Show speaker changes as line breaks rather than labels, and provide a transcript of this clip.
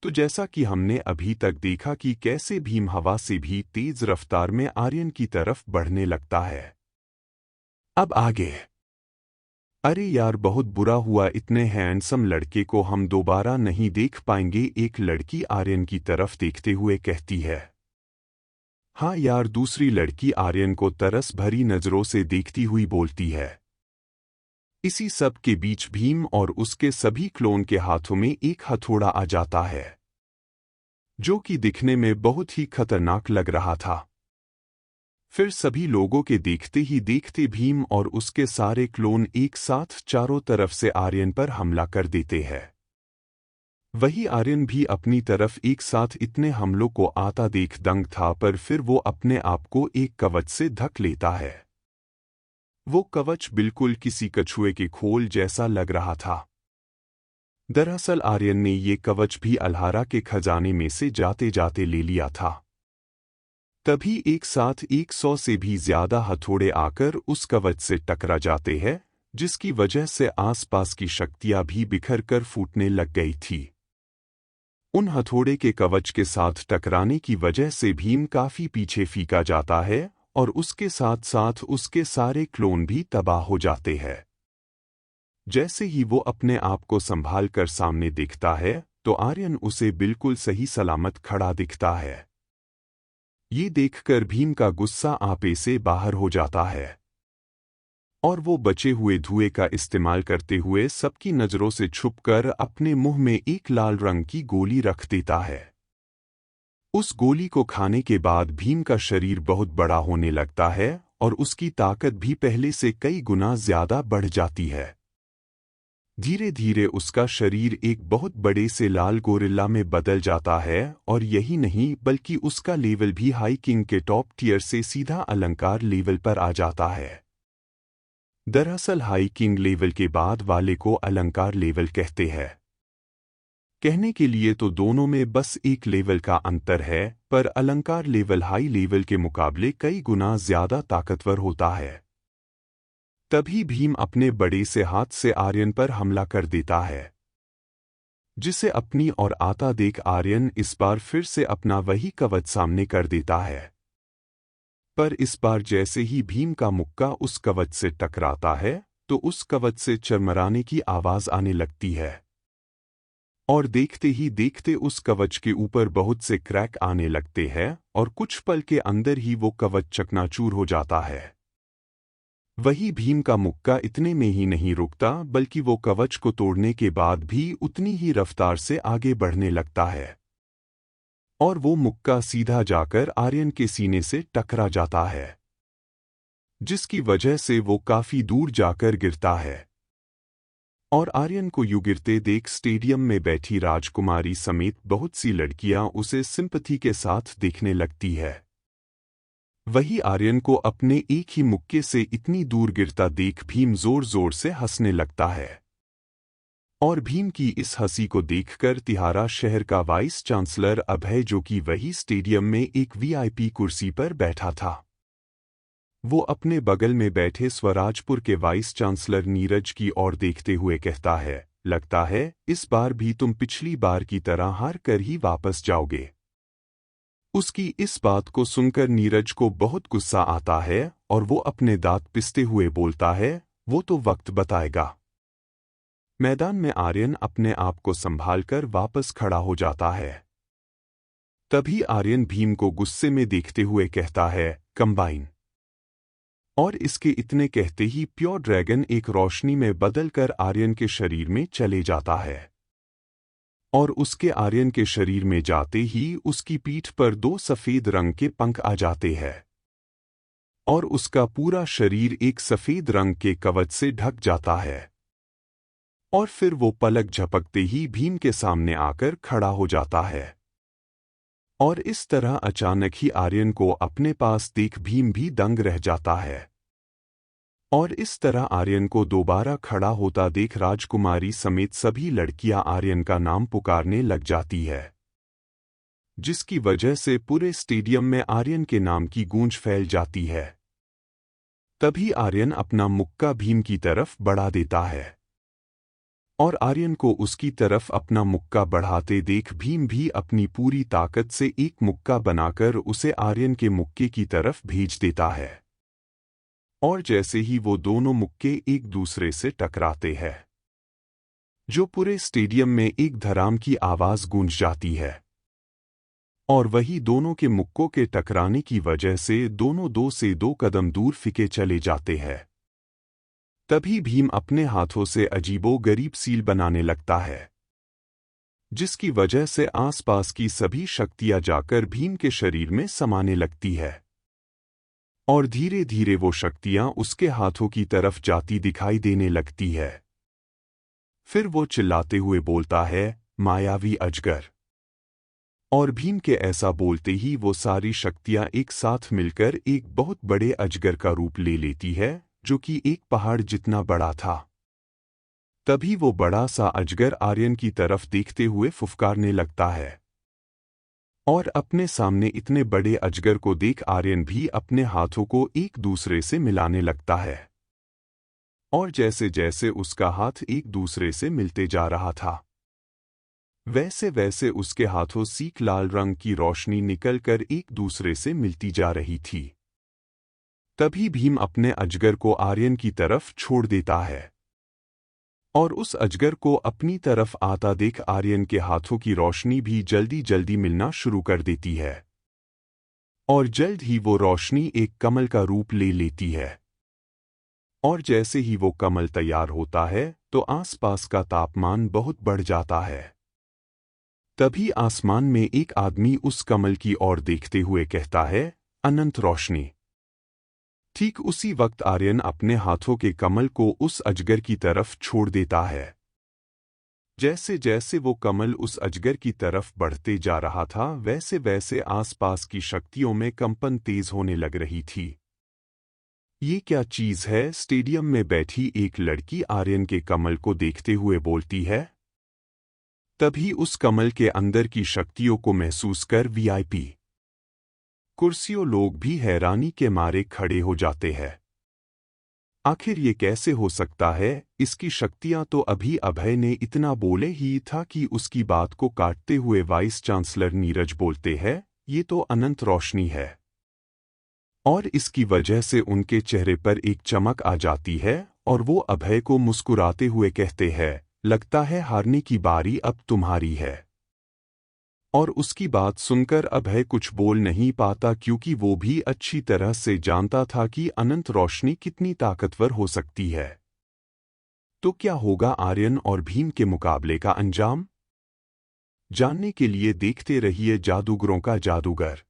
तो जैसा कि हमने अभी तक देखा कि कैसे भीम हवा से भी तेज रफ्तार में आर्यन की तरफ बढ़ने लगता है। अब आगे। अरे यार, बहुत बुरा हुआ, इतने हैंडसम लड़के को हम दोबारा नहीं देख पाएंगे, एक लड़की आर्यन की तरफ देखते हुए कहती है। हाँ यार, दूसरी लड़की आर्यन को तरस भरी नजरों से देखती हुई बोलती है। इसी सब के बीच भीम और उसके सभी क्लोन के हाथों में एक हथौड़ा आ जाता है, जो कि दिखने में बहुत ही खतरनाक लग रहा था। फिर सभी लोगों के देखते ही देखते भीम और उसके सारे क्लोन एक साथ चारों तरफ से आर्यन पर हमला कर देते हैं। वही आर्यन भी अपनी तरफ एक साथ इतने हमलों को आता देख दंग था, पर फिर वो अपने आप को एक कवच से ढक लेता है। वो कवच बिल्कुल किसी कछुए के खोल जैसा लग रहा था। दरअसल आर्यन ने ये कवच भी अल्हारा के खजाने में से जाते जाते ले लिया था। तभी एक साथ 100 से भी ज्यादा हथौड़े आकर उस कवच से टकरा जाते हैं, जिसकी वजह से आसपास की शक्तियां भी बिखर कर फूटने लग गई थी। उन हथौड़े के कवच के साथ टकराने की वजह से भीम काफी पीछे फीका जाता है और उसके साथ साथ उसके सारे क्लोन भी तबाह हो जाते हैं। जैसे ही वो अपने आप को संभाल कर सामने दिखता है तो आर्यन उसे बिल्कुल सही सलामत खड़ा दिखता है। ये देखकर भीम का गुस्सा आपे से बाहर हो जाता है और वो बचे हुए धुएं का इस्तेमाल करते हुए सबकी नजरों से छुपकर अपने मुंह में एक लाल रंग की गोली रख देता है। उस गोली को खाने के बाद भीम का शरीर बहुत बड़ा होने लगता है और उसकी ताकत भी पहले से कई गुना ज्यादा बढ़ जाती है। धीरे धीरे उसका शरीर एक बहुत बड़े से लाल गोरिल्ला में बदल जाता है और यही नहीं बल्कि उसका लेवल भी हाई किंग के टॉप टियर से सीधा अलंकार लेवल पर आ जाता है। दरअसल हाई किंग लेवल के बाद वाले को अलंकार लेवल कहते हैं। कहने के लिए तो दोनों में बस एक लेवल का अंतर है, पर अलंकार लेवल हाई लेवल के मुकाबले कई गुना ज्यादा ताकतवर होता है। तभी भीम अपने बड़े से हाथ से आर्यन पर हमला कर देता है, जिसे अपनी ओर आता देख आर्यन इस बार फिर से अपना वही कवच सामने कर देता है। पर इस बार जैसे ही भीम का मुक्का उस कवच से टकराता है तो उस कवच से चरमराने की आवाज आने लगती है और देखते ही देखते उस कवच के ऊपर बहुत से क्रैक आने लगते हैं और कुछ पल के अंदर ही वो कवच चकनाचूर हो जाता है। वही भीम का मुक्का इतने में ही नहीं रुकता, बल्कि वो कवच को तोड़ने के बाद भी उतनी ही रफ्तार से आगे बढ़ने लगता है और वो मुक्का सीधा जाकर आर्यन के सीने से टकरा जाता है, जिसकी वजह से वो काफी दूर जाकर गिरता है। और आर्यन को यूं गिरते देख स्टेडियम में बैठी राजकुमारी समेत बहुत सी लड़कियां उसे सिंपैथी के साथ देखने लगती है। वही आर्यन को अपने एक ही मुक्के से इतनी दूर गिरता देख भीम जोर जोर से हंसने लगता है और भीम की इस हंसी को देखकर तिहारा शहर का वाइस चांसलर अभय, जो कि वही स्टेडियम में एक वीआईपी कुर्सी पर बैठा था, वो अपने बगल में बैठे स्वराजपुर के वाइस चांसलर नीरज की ओर देखते हुए कहता है, लगता है इस बार भी तुम पिछली बार की तरह हार कर ही वापस जाओगे। उसकी इस बात को सुनकर नीरज को बहुत गुस्सा आता है और वो अपने दांत पिसते हुए बोलता है, वो तो वक्त बताएगा। मैदान में आर्यन अपने आप को संभालकर वापस खड़ा हो जाता है। तभी आर्यन भीम को गुस्से में देखते हुए कहता है, कंबाइन। और इसके इतने कहते ही प्योर ड्रैगन एक रोशनी में बदलकर आर्यन के शरीर में चले जाता है और उसके आर्यन के शरीर में जाते ही उसकी पीठ पर 2 सफेद रंग के पंख आ जाते हैं और उसका पूरा शरीर एक सफेद रंग के कवच से ढक जाता है और फिर वो पलक झपकते ही भीम के सामने आकर खड़ा हो जाता है। और इस तरह अचानक ही आर्यन को अपने पास देख भीम भी दंग रह जाता है और इस तरह आर्यन को दोबारा खड़ा होता देख राजकुमारी समेत सभी लड़कियां आर्यन का नाम पुकारने लग जाती है, जिसकी वजह से पूरे स्टेडियम में आर्यन के नाम की गूंज फैल जाती है। तभी आर्यन अपना मुक्का भीम की तरफ बढ़ा देता है और आर्यन को उसकी तरफ अपना मुक्का बढ़ाते देख भीम भी अपनी पूरी ताकत से एक मुक्का बनाकर उसे आर्यन के मुक्के की तरफ भेज देता है। और जैसे ही वो दोनों मुक्के एक दूसरे से टकराते हैं, जो पूरे स्टेडियम में एक धड़ाम की आवाज गूंज जाती है। और वही दोनों के मुक्कों के टकराने की वजह से दोनों 2 से 2 कदम दूर फिके चले जाते हैं। तभी भीम अपने हाथों से अजीबो-गरीब सील बनाने लगता है, जिसकी वजह से आसपास की सभी शक्तियां जाकर भीम के शरीर में समाने लगती है। और धीरे धीरे वो शक्तियां उसके हाथों की तरफ जाती दिखाई देने लगती है। फिर वो चिल्लाते हुए बोलता है, मायावी अजगर। और भीम के ऐसा बोलते ही वो सारी शक्तियां एक साथ मिलकर एक बहुत बड़े अजगर का रूप ले लेती है, जो कि एक पहाड़ जितना बड़ा था। तभी वो बड़ा सा अजगर आर्यन की तरफ देखते हुए फुफकारने लगता है। और अपने सामने इतने बड़े अजगर को देख आर्यन भी अपने हाथों को एक दूसरे से मिलाने लगता है। और जैसे जैसे उसका हाथ एक दूसरे से मिलते जा रहा था, वैसे वैसे उसके हाथों सीख लाल रंग की रोशनी निकलकर एक दूसरे से मिलती जा रही थी। तभी भीम अपने अजगर को आर्यन की तरफ छोड़ देता है। और उस अजगर को अपनी तरफ आता देख आर्यन के हाथों की रोशनी भी जल्दी जल्दी मिलना शुरू कर देती है। और जल्द ही वो रोशनी एक कमल का रूप ले लेती है। और जैसे ही वो कमल तैयार होता है तो आसपास का तापमान बहुत बढ़ जाता है। तभी आसमान में एक आदमी उस कमल की ओर देखते हुए कहता है, अनंत रोशनी। ठीक उसी वक्त आर्यन अपने हाथों के कमल को उस अजगर की तरफ छोड़ देता है। जैसे जैसे वो कमल उस अजगर की तरफ बढ़ते जा रहा था, वैसे वैसे आसपास की शक्तियों में कंपन तेज होने लग रही थी। ये क्या चीज है? स्टेडियम में बैठी एक लड़की आर्यन के कमल को देखते हुए बोलती है। तभी उस कमल के अंदर की शक्तियों को महसूस कर वीआईपी कुर्सियों लोग भी हैरानी के मारे खड़े हो जाते हैं। आखिर ये कैसे हो सकता है? इसकी शक्तियां तो अभी अभय ने इतना बोले ही था कि उसकी बात को काटते हुए वाइस चांसलर नीरज बोलते हैं, ये तो अनंत रोशनी है। और इसकी वजह से उनके चेहरे पर एक चमक आ जाती है और वो अभय को मुस्कुराते हुए कहते हैं, लगता है हारने की बारी अब तुम्हारी है। और उसकी बात सुनकर अभय कुछ बोल नहीं पाता, क्योंकि वो भी अच्छी तरह से जानता था कि अनंत रोशनी कितनी ताकतवर हो सकती है। तो क्या होगा आर्यन और भीम के मुकाबले का अंजाम? जानने के लिए देखते रहिए जादूगरों का जादूगर।